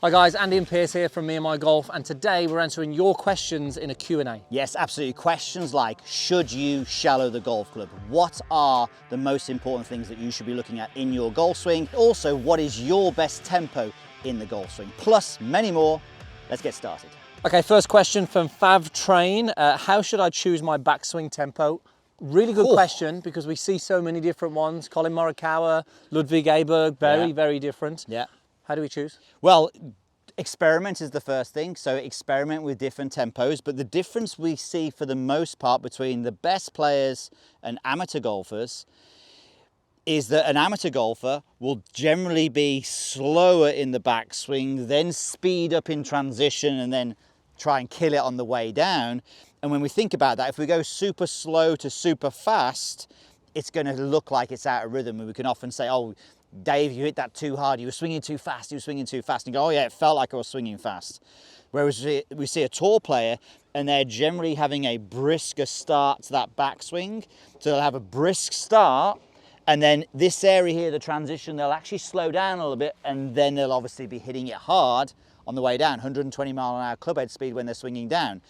Hi guys, Andy and Piers here from Me and My Golf, and today we're answering your questions in a Q&A. Yes, absolutely. Questions like, should you shallow the golf club? What are the most important things that you should be looking at in your golf swing? Also, what is your best tempo in the golf swing? Plus, many more. Let's get started. Okay, first question from Fav Train. How should I choose my backswing tempo? Really good question, because we see so many different ones. Colin Morikawa, Ludwig Aberg, very different. Yeah. How do we choose? Well, experiment is the first thing. So experiment with different tempos, but the difference we see for the most part between the best players and amateur golfers is that an amateur golfer will generally be slower in the backswing, then speed up in transition and then try and kill it on the way down. And when we think about that, if we go super slow to super fast, it's going to look like it's out of rhythm. And we can often say, oh, Dave, you hit that too hard, you were swinging too fast, you were swinging too fast. And you go, oh yeah, it felt like I was swinging fast. Whereas we see a tour player and they're generally having a brisker start to that backswing. So they'll have a brisk start, and then this area here, the transition, they'll actually slow down a little bit, and then they'll obviously be hitting it hard on the way down, 120 mile an hour club head speed when they're swinging down.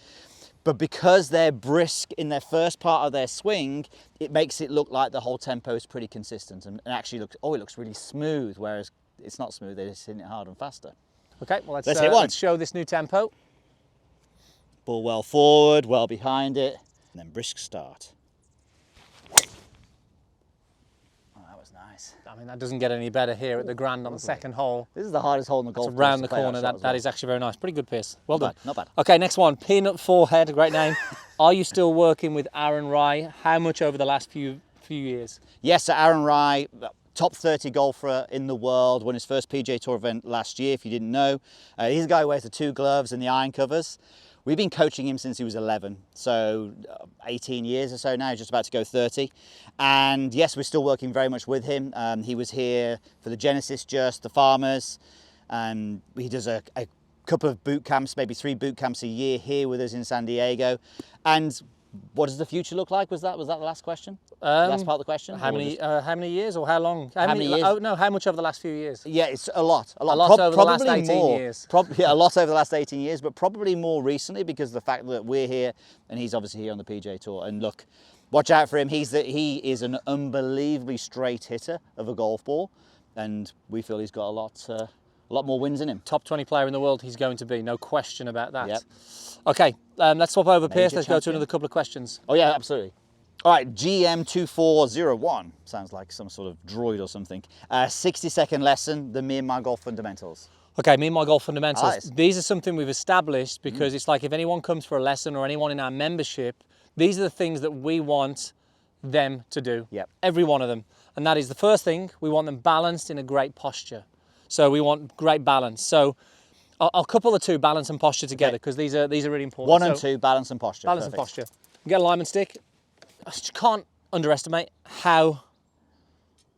But because they're brisk in their first part of their swing, it makes it look like the whole tempo is pretty consistent and actually looks, oh, it looks really smooth, whereas it's not smooth, they're just hitting it hard and faster. Okay, well let's hit one. Let's show this new tempo. Ball well forward, well behind it, and then brisk start. Oh, that was nice. I mean, that doesn't get any better here at the Grand on the second hole. This is the hardest hole in the golf course. Around the corner, that is actually very nice. Pretty good, Piers. Well done. Not bad. Okay, next one. Peanut Forehead, great name. Are you still working with Aaron Rai? How much over the last few years? Yes, so Aaron Rai, top 30 golfer in the world, won his first PGA Tour event last year, if you didn't know. He's a guy who wears the 2 gloves and the iron covers. We've been coaching him since he was 11, so 18 years or so now, he's just about to go 30. And yes, we're still working very much with him. He was here for the Genesis Just, the Farmers, and he does a couple of boot camps, maybe 3 boot camps a year here with us in San Diego. And what does the future look like? Was that the last question? Last part of the question? How many years or how long? How many years? Oh no, how much over the last few years? Yeah, it's a lot. A lot over the last 18 years. Yeah, a lot over the last 18 years, but probably more recently because of the fact that we're here and he's obviously here on the PGA Tour. And look, watch out for him. He is an unbelievably straight hitter of a golf ball, and we feel he's got a lot more wins in him. Top 20 player in the world he's going to be, no question about that. Yep. Okay, let's swap over, Piers. Let's go to champion. another couple of questions. Oh yeah, absolutely. All right, GM2401, sounds like some sort of droid or something. 60-second lesson, the Me and My Golf fundamentals. Okay, Me and My Golf fundamentals. Nice. These are something we've established because it's like if anyone comes for a lesson or anyone in our membership, these are the things that we want them to do. Yep. Every one of them. And that is the first thing, we want them balanced in a great posture. So we want great balance. So I'll couple the two, balance and posture, together because these are really important. 1 and 2, balance and posture. Balance Perfect. and posture. You get a alignment stick. I just can't underestimate how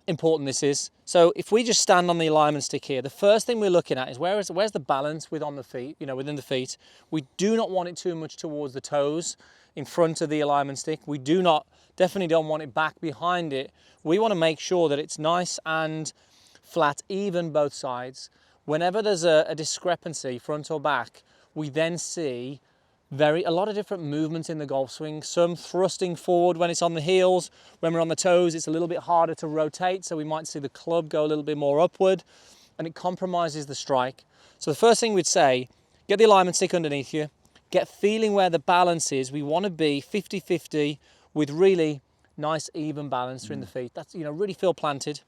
important this is. So if we just stand on the alignment stick here, the first thing we're looking at is where's the balance within the feet. We do not want it too much towards the toes in front of the alignment stick. We definitely don't want it back behind it. We want to make sure that it's nice and flat, even both sides. Whenever there's a discrepancy, front or back, we then see a lot of different movements in the golf swing. Some thrusting forward when it's on the heels. When we're on the toes, it's a little bit harder to rotate, so we might see the club go a little bit more upward, and it compromises the strike. So the first thing we'd say, get the alignment stick underneath you, get feeling where the balance is. We want to be 50-50 with really nice, even balance in the feet. That's, really feel planted.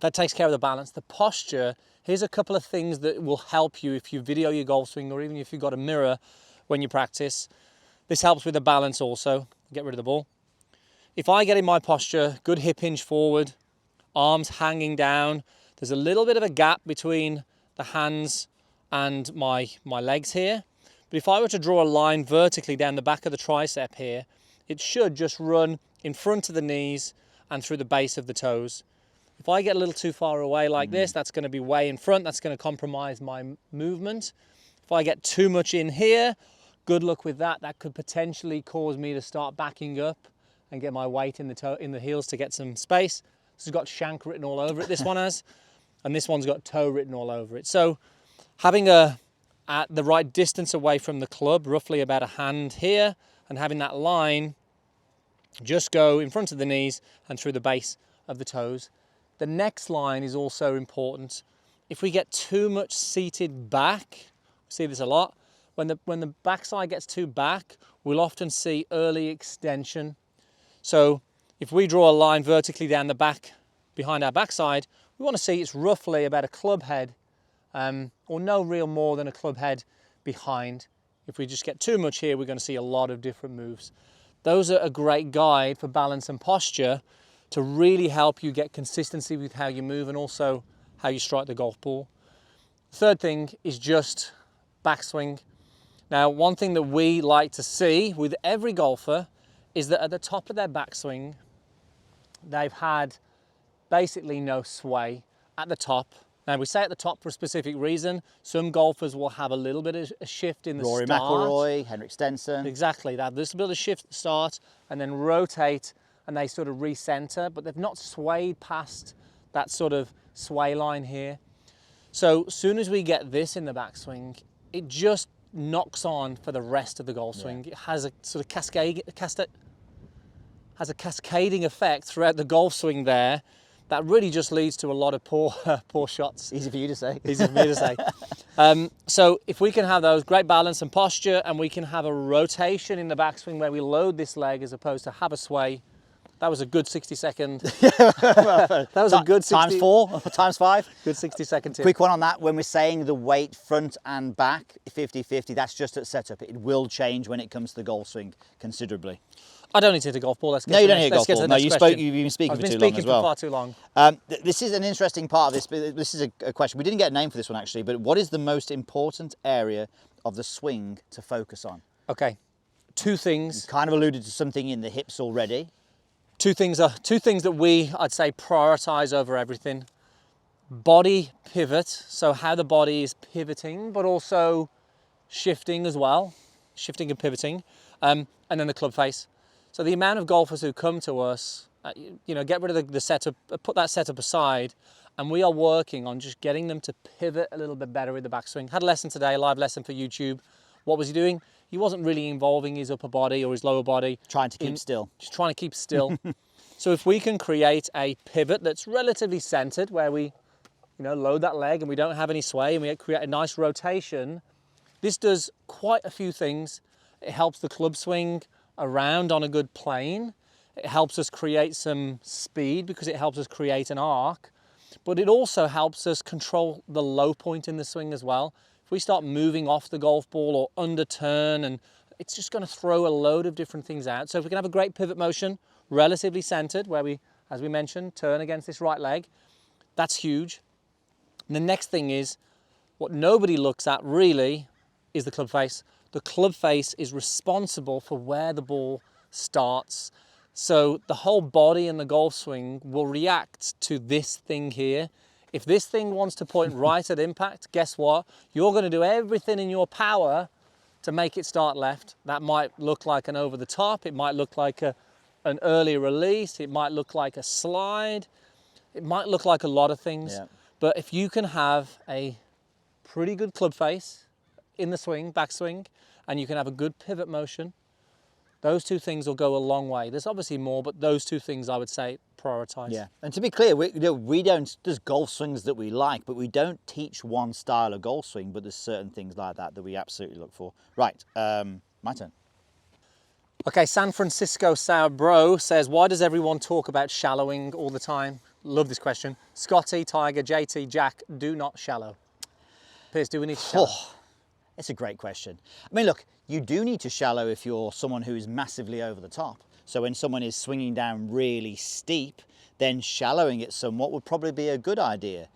That takes care of the balance. The posture, here's a couple of things that will help you if you video your golf swing, or even if you've got a mirror when you practice. This helps with the balance also. Get rid of the ball. If I get in my posture, good hip hinge forward, arms hanging down, there's a little bit of a gap between the hands and my legs here. But if I were to draw a line vertically down the back of the tricep here, it should just run in front of the knees and through the base of the toes. If I get a little too far away like this, that's going to be way in front. That's going to compromise my movement. If I get too much in here, good luck with that. That could potentially cause me to start backing up and get my weight in the heels to get some space. This has got shank written all over it, this one has, and this one's got toe written all over it. So Having at the right distance away from the club, roughly about a hand here, and having that line just go in front of the knees and through the base of the toes. The next line is also important. If we get too much seated back, we see this a lot, when the backside gets too back, we'll often see early extension. So if we draw a line vertically down the back behind our backside, we want to see it's roughly about a club head, or no real more than a club head behind. If we just get too much here, we're going to see a lot of different moves. Those are a great guide for balance and posture to really help you get consistency with how you move and also how you strike the golf ball. Third thing is just backswing. Now, one thing that we like to see with every golfer is that at the top of their backswing, they've had basically no sway at the top. Now, we say at the top for a specific reason. Some golfers will have a little bit of a shift in the Rory start. McIlroy, Henrik Stenson. Exactly, they have this bit of shift at the start and then rotate and they sort of recenter, but they've not swayed past that sort of sway line here. So as soon as we get this in the backswing, it just knocks on for the rest of the golf swing. It has a sort of cascading effect throughout the golf swing there that really just leads to a lot of poor shots. Easy for you to say. Easy for me to say. So if we can have those, great balance and posture, and we can have a rotation in the backswing where we load this leg as opposed to have a sway. That was a good 60-second. That was a good 60. Times 4, times 5. Good 60-second tip. Quick one on that. When we're saying the weight front and back, 50-50, that's just at setup. It will change when it comes to the golf swing considerably. I don't need to hit a golf ball. Let's get No, to you the don't next- hit a let's golf get to ball. the No, next you've question. been speaking I've for been too long speaking as for well. far too long. This is an interesting part of this. This is a question. We didn't get a name for this one actually, but what is the most important area of the swing to focus on? Okay, two things. Kind of alluded to something in the hips already. Two things that I'd say, prioritize over everything. Body pivot, so how the body is pivoting, but also shifting as well, shifting and pivoting, and then the club face. So the amount of golfers who come to us, get rid of the setup, put that setup aside, and we are working on just getting them to pivot a little bit better with the backswing. Had a lesson today, a live lesson for YouTube. What was he doing? He wasn't really involving his upper body or his lower body. Trying to keep still. Just trying to keep still. So if we can create a pivot that's relatively centered, where we, load that leg and we don't have any sway and we create a nice rotation, this does quite a few things. It helps the club swing around on a good plane. It helps us create some speed because it helps us create an arc, but it also helps us control the low point in the swing as well. If we start moving off the golf ball or under turn, and it's just going to throw a load of different things out. So if we can have a great pivot motion, relatively centered, where we, as we mentioned, turn against this right leg, that's huge. And the next thing is, what nobody looks at really is the club face. The club face is responsible for where the ball starts. So the whole body in the golf swing will react to this thing here. If this thing wants to point right at impact, guess what? You're going to do everything in your power to make it start left. That might look like an over the top. It might look like an early release. It might look like a slide. It might look like a lot of things. Yeah. But if you can have a pretty good club face in the swing, backswing, and you can have a good pivot motion, those two things will go a long way. There's obviously more, but those two things I would say prioritize. Yeah, and to be clear, we don't, there's golf swings that we like, but we don't teach one style of golf swing, but there's certain things like that we absolutely look for. Right, my turn. Okay, San Francisco Sour Bro says, why does everyone talk about shallowing all the time? Love this question. Scotty, Tiger, JT, Jack, do not shallow. Piers, do we need to shallow? Oh, it's a great question. I mean, look, you do need to shallow if you're someone who is massively over the top. So when someone is swinging down really steep, then shallowing it somewhat would probably be a good idea.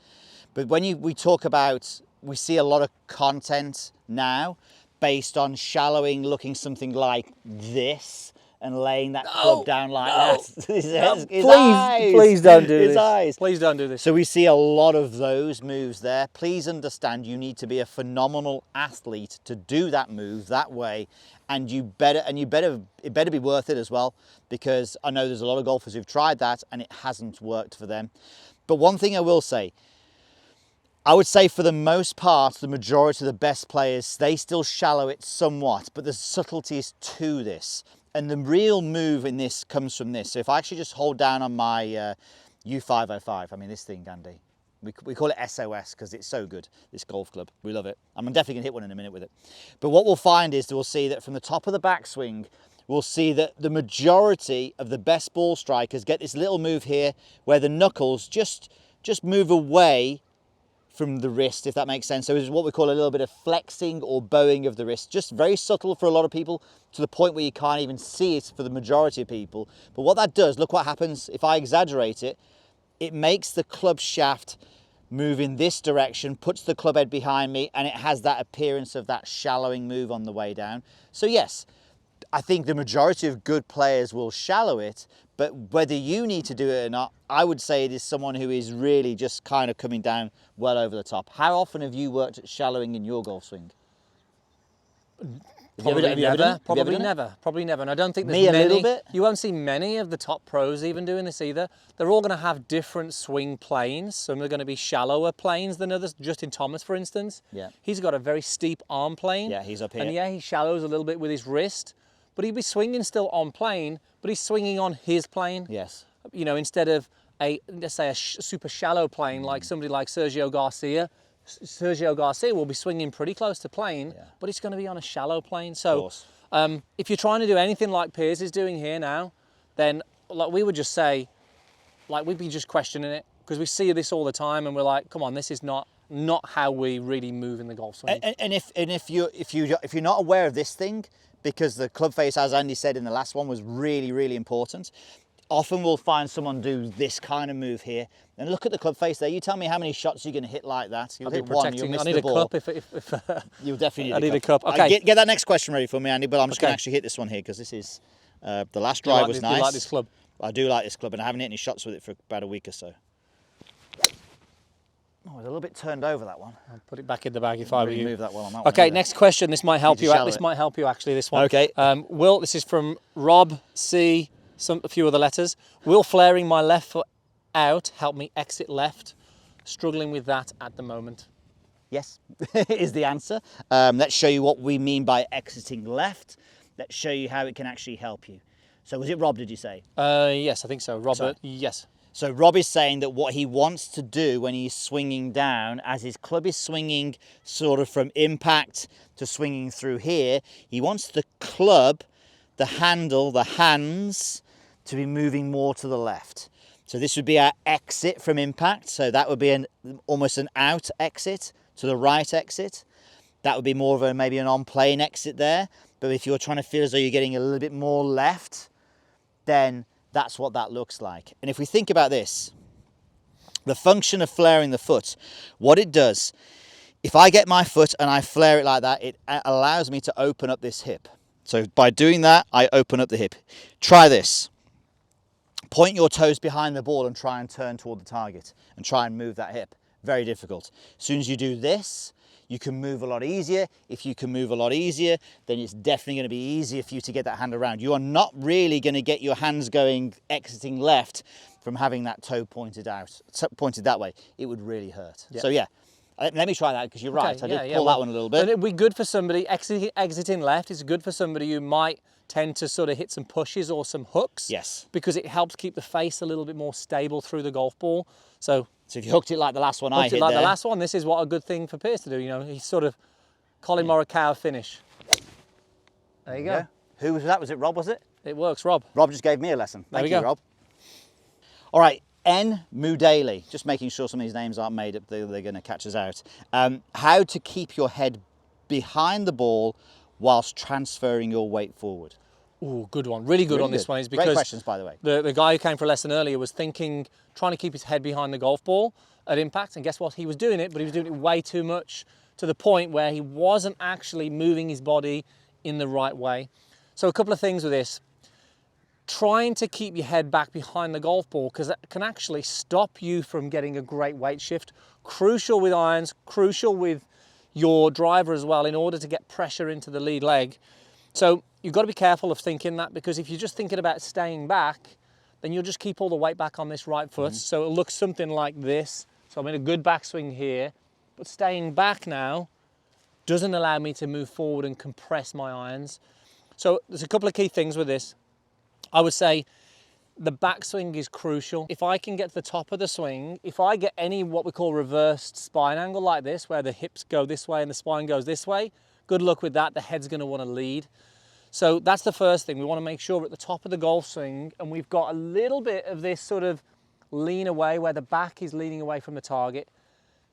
But when we talk about, we see a lot of content now based on shallowing looking something like this and laying that club down like that. Please don't do his this. eyes. Please don't do this. So we see a lot of those moves there. Please understand you need to be a phenomenal athlete to do that move that way, and it better be worth it as well, because I know there's a lot of golfers who've tried that and it hasn't worked for them. But one thing I will say, I would say for the most part, the majority of the best players, they still shallow it somewhat, but there's subtleties to this. And the real move in this comes from this. So if I actually just hold down on my U505, I mean this thing, Andy, we call it SOS because it's so good, this golf club. We love it. I'm definitely going to hit one in a minute with it. But what we'll find is we'll see that from the top of the backswing, we'll see that the majority of the best ball strikers get this little move here where the knuckles just move away from the wrist, if that makes sense. So this is what we call a little bit of flexing or bowing of the wrist. Just very subtle for a lot of people, to the point where you can't even see it for the majority of people. But what that does, look what happens if I exaggerate it, it makes the club shaft move in this direction, puts the club head behind me, and it has that appearance of that shallowing move on the way down. So yes, I think the majority of good players will shallow it, but whether you need to do it or not, I would say it is someone who is really just kind of coming down well over the top. How often have you worked at shallowing in your golf swing? Probably never. And I don't think there's Me a many, little bit. You won't see many of the top pros even doing this either. They're all going to have different swing planes. Some are going to be shallower planes than others. Justin Thomas, for instance, Yeah. he's got a very steep arm plane. Yeah, he's up here. And yeah, he shallows a little bit with his wrist, but he'd be swinging still on plane, but he's swinging on his plane. Yes. You know, instead of let's say a super shallow plane like somebody like Sergio Garcia. Sergio Garcia will be swinging pretty close to plane, but it's going to be on a shallow plane. So if you're trying to do anything like Piers is doing here now, then like we would just say, like we'd be just questioning it, because we see this all the time and we're like, come on, this is not how we really move in the golf swing. And if you're not aware of this thing, because the club face, as Andy said in the last one, was really, really important. Often we'll find someone do this kind of move here, and look at the club face there. You tell me how many shots you're going to hit like that. You'll hit one, you'll miss the ball. I need a cup if You'll definitely I need a cup. Okay. Get that next question ready for me, Andy, but I'm just going to actually hit this one here, because this is, the last drive was nice. Do you like this club? I do like this club, and I haven't hit any shots with it for about a week or so. Oh, it's a little bit turned over, that one. I'll put it back in the bag if I were you. Move that well on that one. Okay, next question. This might help you out. This might help you actually, this one. Okay. Will, this is from Rob C. A few other letters. Will flaring my left foot out help me exit left? Struggling with that at the moment. Yes, is the answer. Let's show you what we mean by exiting left. Let's show you how it can actually help you. So was it Rob, did you say? Yes, I think so. Robert, Sorry. yes. So Rob is saying that what he wants to do when he's swinging down, as his club is swinging sort of from impact to swinging through here, he wants the club, the handle, the hands, to be moving more to the left. So this would be our exit from impact. So that would be almost an out exit to the right exit. That would be more of maybe an on-plane exit there. But if you're trying to feel as though you're getting a little bit more left, then that's what that looks like. And if we think about this, the function of flaring the foot, what it does, if I get my foot and I flare it like that, it allows me to open up this hip. So by doing that, I open up the hip. Try this. Point your toes behind the ball and try and turn toward the target and try and move that hip. Very difficult. As soon as you do this, you can move a lot easier. If you can move a lot easier, then it's definitely going to be easier for you to get that hand around. You are not really going to get your hands going, exiting left, from having that toe pointed that way. It would really hurt. Yeah. So yeah, let me try that, because you're right. I did pull that one a little bit. And it'd be good for somebody, exiting left is good for somebody who might tend to sort of hit some pushes or some hooks. Yes. Because it helps keep the face a little bit more stable through the golf ball. So if you hooked it like the last one I hit the last one, this is what a good thing for Piers to do. You know, he's sort of Colin Morikawa finish. There you go. Yeah. Who was that? Was it Rob, was it? It works, Rob. Rob just gave me a lesson. Thank you, go. Rob. All right, N. Mudali. Just making sure some of these names aren't made up. They're going to catch us out. How to keep your head behind the ball whilst transferring your weight forward. Ooh, good one. Really good on this one. Is because great questions, by the way. The guy who came for a lesson earlier was trying to keep his head behind the golf ball at impact, and guess what? He was doing it, but he was doing it way too much, to the point where he wasn't actually moving his body in the right way. So a couple of things with this. Trying to keep your head back behind the golf ball, because that can actually stop you from getting a great weight shift. Crucial with irons, crucial with your driver as well, in order to get pressure into the lead leg. So you've got to be careful of thinking that, because if you're just thinking about staying back, then you'll just keep all the weight back on this right foot. So it'll look something like this. So I'm in a good backswing here. but staying back now doesn't allow me to move forward and compress my irons. So there's a couple of key things with this. I would say the backswing is crucial. If I can get to the top of the swing, if I get any what we call reversed spine angle like this, where the hips go this way and the spine goes this way, good luck with that. The head's going to want to lead. So that's the first thing. We want to make sure we're at the top of the golf swing and we've got a little bit of this sort of lean away where the back is leaning away from the target.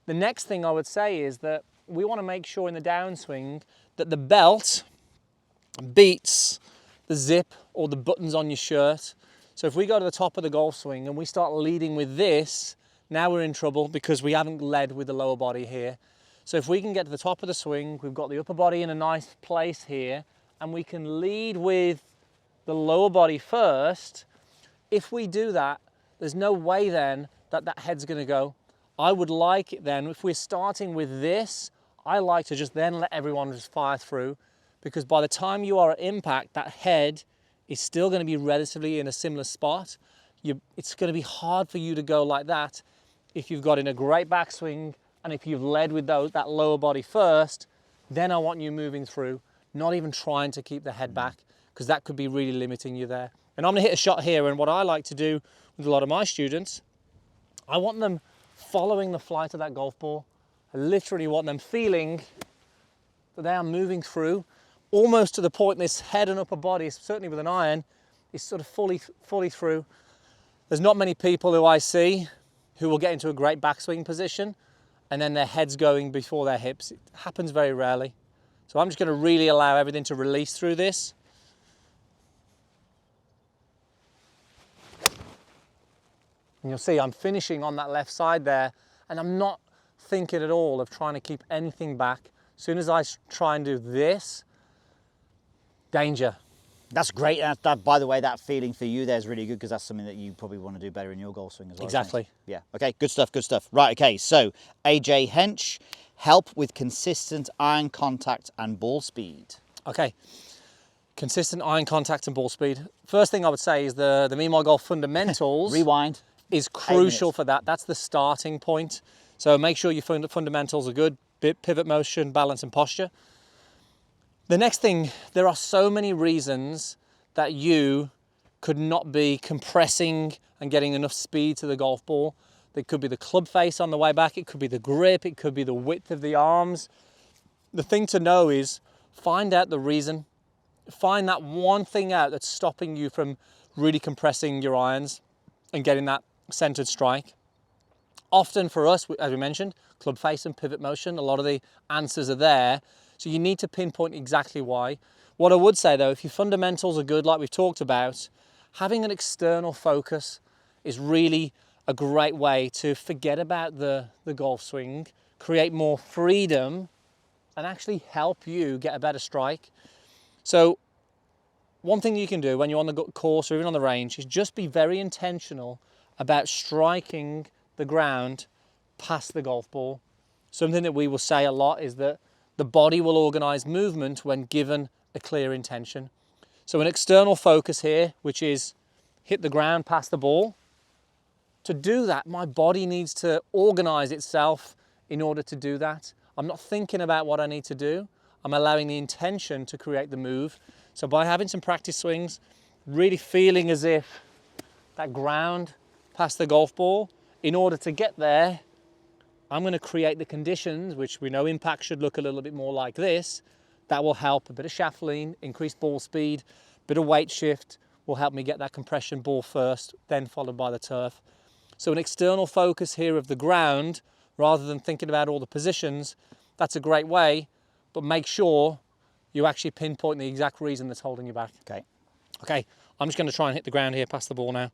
The next thing I would say is that we want to make sure in the downswing that the belt beats the zip or the buttons on your shirt. So if we go to the top of the golf swing and we start leading with this, now we're in trouble because we haven't led with the lower body here. So if we can get to the top of the swing, we've got the upper body in a nice place here, and we can lead with the lower body first. If we do that, there's no way then that that head's going to go. I would like it then, if we're starting with this, I like to just then let everyone just fire through, because by the time you are at impact, that head is still going to be relatively in a similar spot. It's going to be hard for you to go like that if you've got in a great backswing and if you've led with that lower body first. Then I want you moving through, not even trying to keep the head back, because that could be really limiting you there. And I'm going to hit a shot here, and what I like to do with a lot of my students, I want them following the flight of that golf ball. I literally want them feeling that they are moving through almost to the point this head and upper body, certainly with an iron, is sort of fully through. There's not many people who I see who will get into a great backswing position and then their head's going before their hips. It happens very rarely. So I'm just going to really allow everything to release through this. And you'll see I'm finishing on that left side there, and I'm not thinking at all of trying to keep anything back. As soon as I try and do this, danger. That's great. That, by the way, that feeling for you there is really good, because that's something that you probably want to do better in your golf swing as well. Exactly. Yeah. Okay. Good stuff. Good stuff. Right. Okay. So AJ Hench, help with consistent iron contact and ball speed. Okay. Consistent iron contact and ball speed. First thing I would say is the Meanwhile Golf fundamentals. Rewind. Is crucial for that. That's the starting point. So make sure your fundamentals are good. Pivot motion, balance and posture. The next thing, there are so many reasons that you could not be compressing and getting enough speed to the golf ball. It could be the club face on the way back. It could be the grip. It could be the width of the arms. The thing to know is find out the reason. Find that one thing out that's stopping you from really compressing your irons and getting that centered strike. Often for us, as we mentioned, club face and pivot motion, a lot of the answers are there. So you need to pinpoint exactly why. What I would say though, if your fundamentals are good, like we've talked about, having an external focus is really a great way to forget about the golf swing, create more freedom, and actually help you get a better strike. So one thing you can do when you're on the course or even on the range is just be very intentional about striking the ground past the golf ball. Something that we will say a lot is that the body will organize movement when given a clear intention. So an external focus here, which is hit the ground past the ball. To do that, my body needs to organize itself in order to do that. I'm not thinking about what I need to do. I'm allowing the intention to create the move. So by having some practice swings, really feeling as if that ground past the golf ball, in order to get there, I'm going to create the conditions, which we know impact should look a little bit more like this. That will help. A bit of shaft lean, increased ball speed, bit of weight shift will help me get that compression ball first, then followed by the turf. So an external focus here of the ground, rather than thinking about all the positions, that's a great way, but make sure you actually pinpoint the exact reason that's holding you back. Okay. Okay, I'm just going to try and hit the ground here past the ball now.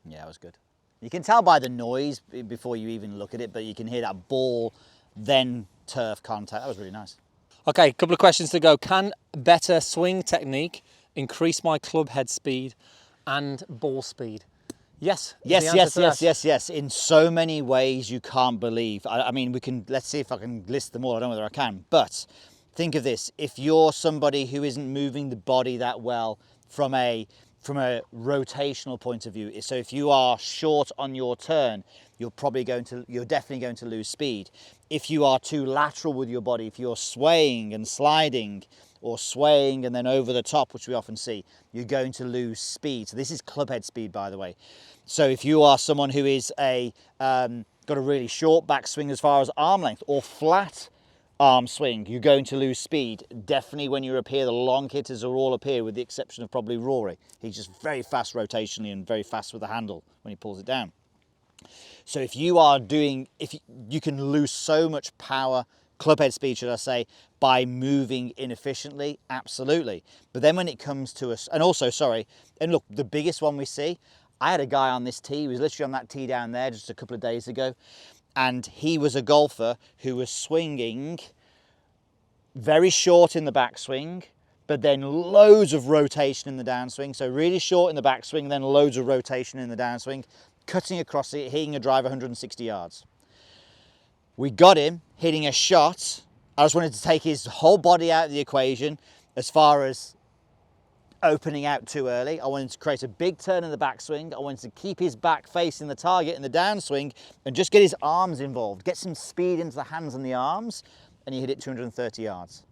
Yeah, that was good. You can tell by the noise before you even look at it, but you can hear that ball, then turf contact. That was really nice. Okay, a couple of questions to go. Can better swing technique increase my club head speed and ball speed? Yes. Yes. In so many ways you can't believe. I mean, let's see if I can list them all. I don't know whether I can, but think of this. If you're somebody who isn't moving the body that well from a from a rotational point of view. So if you are short on your turn, you're definitely going to lose speed. If you are too lateral with your body, if you're swaying and sliding, or swaying and then over the top, which we often see, you're going to lose speed. So this is clubhead speed, by the way. So if you are someone who is got a really short backswing as far as arm length, or flat arm swing, you're going to lose speed. Definitely when you're up here, the long hitters are all up here, with the exception of probably Rory. He's just very fast rotationally and very fast with the handle when he pulls it down. So if you can lose so much power, clubhead speed, should I say, by moving inefficiently, absolutely. But then when it comes to us, and look, the biggest one we see, I had a guy on this tee, he was literally on that tee down there just a couple of days ago, and he was a golfer who was swinging very short in the backswing, but then loads of rotation in the downswing. So really short in the backswing, then loads of rotation in the downswing, cutting across it, hitting a drive 160 yards. We got him hitting a shot. I just wanted to take his whole body out of the equation as far as opening out too early. I wanted to create a big turn in the backswing. I wanted to keep his back facing the target in the downswing and just get his arms involved, get some speed into the hands and the arms, and he hit it 230 yards.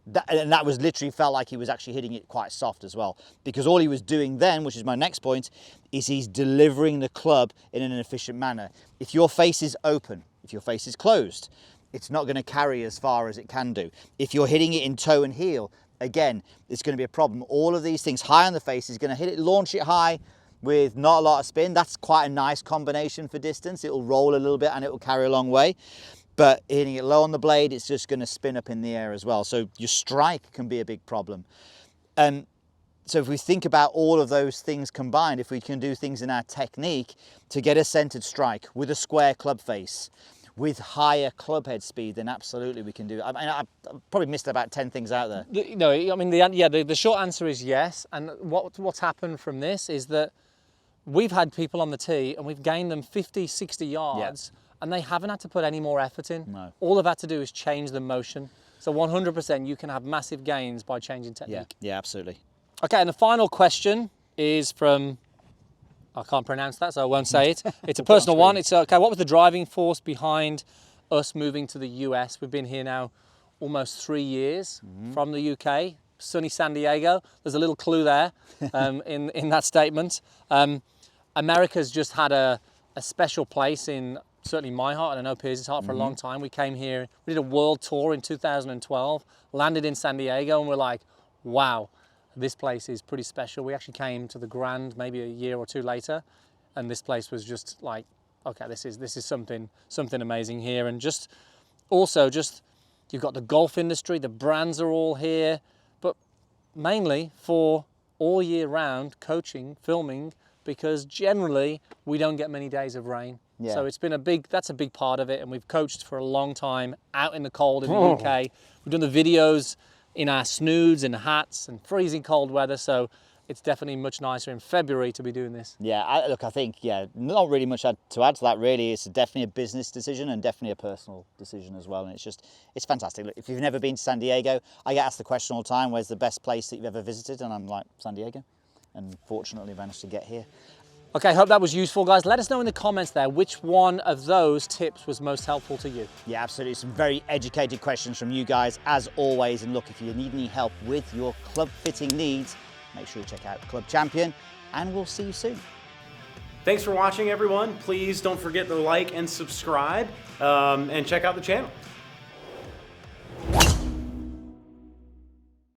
That was literally felt like he was actually hitting it quite soft as well, because all he was doing then, which is my next point, is he's delivering the club in an efficient manner. If your face is open, if your face is closed, it's not going to carry as far as it can do. If you're hitting it in toe and heel, again, it's going to be a problem. All of these things, high on the face, is going to hit it, launch it high with not a lot of spin. That's quite a nice combination for distance. It will roll a little bit and it will carry a long way. But hitting it low on the blade, it's just going to spin up in the air as well. So your strike can be a big problem. So if we think about all of those things combined, if we can do things in our technique to get a centered strike with a square club face, with higher club head speed, then absolutely we can do it. I mean, I probably missed about 10 things out there. No, I mean, the short answer is yes. And what's happened from this is that we've had people on the tee and we've gained them 50, 60 yards. Yeah. And they haven't had to put any more effort in. No. All they've had to do is change the motion. So 100% you can have massive gains by changing technique. Yeah, absolutely. Okay, and the final question is from, I can't pronounce that, so I won't say it. It's a personal one. It's okay, what was the driving force behind us moving to the US? We've been here now almost 3 years from the UK, sunny San Diego. There's a little clue there in that statement. America's just had a special place in certainly my heart, and I know Piers' heart for a long time. We came here, we did a world tour in 2012, landed in San Diego, and we're like, wow, this place is pretty special. We actually came to the Grand maybe a year or two later, and this place was just like, okay, this is something amazing here. And just you've got the golf industry, the brands are all here, but mainly for all year round coaching, filming, because generally we don't get many days of rain. Yeah. So it's been that's a big part of it, and we've coached for a long time out in the cold in the UK. We've done the videos in our snoods and hats and freezing cold weather, so it's definitely much nicer in February to be doing this. Yeah, I think, not really much to add to that really. It's definitely a business decision and definitely a personal decision as well, and it's fantastic. Look, if you've never been to San Diego, I get asked the question all the time, where's the best place that you've ever visited? And I'm like, San Diego, and fortunately managed to get here. Okay, hope that was useful, guys. Let us know in the comments there which one of those tips was most helpful to you. Yeah, absolutely. Some very educated questions from you guys, as always. And look, if you need any help with your club fitting needs, make sure you check out Club Champion, and we'll see you soon. Thanks for watching, everyone. Please don't forget to like and subscribe, and check out the channel.